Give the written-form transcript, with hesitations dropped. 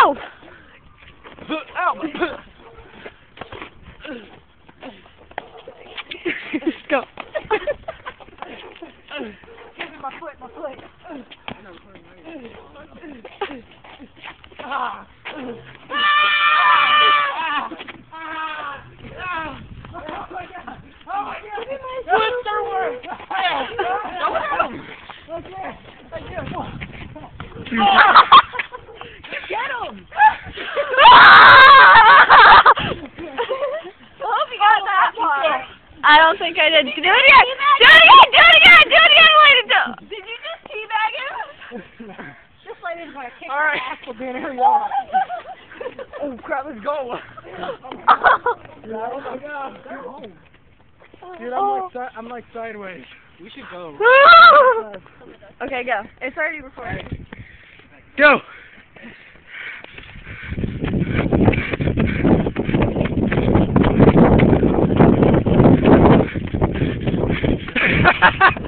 Go! Go. My foot. Get him! Hope you got that part. I don't think I did. Do it again! Did you just teabag him? This lady's gonna kick All right. your ass for being here, y'all. Oh crap, let's go. Oh my god. Dude, I'm like sideways. We should go. Okay, go. It's already recorded. Go. Ha ha ha!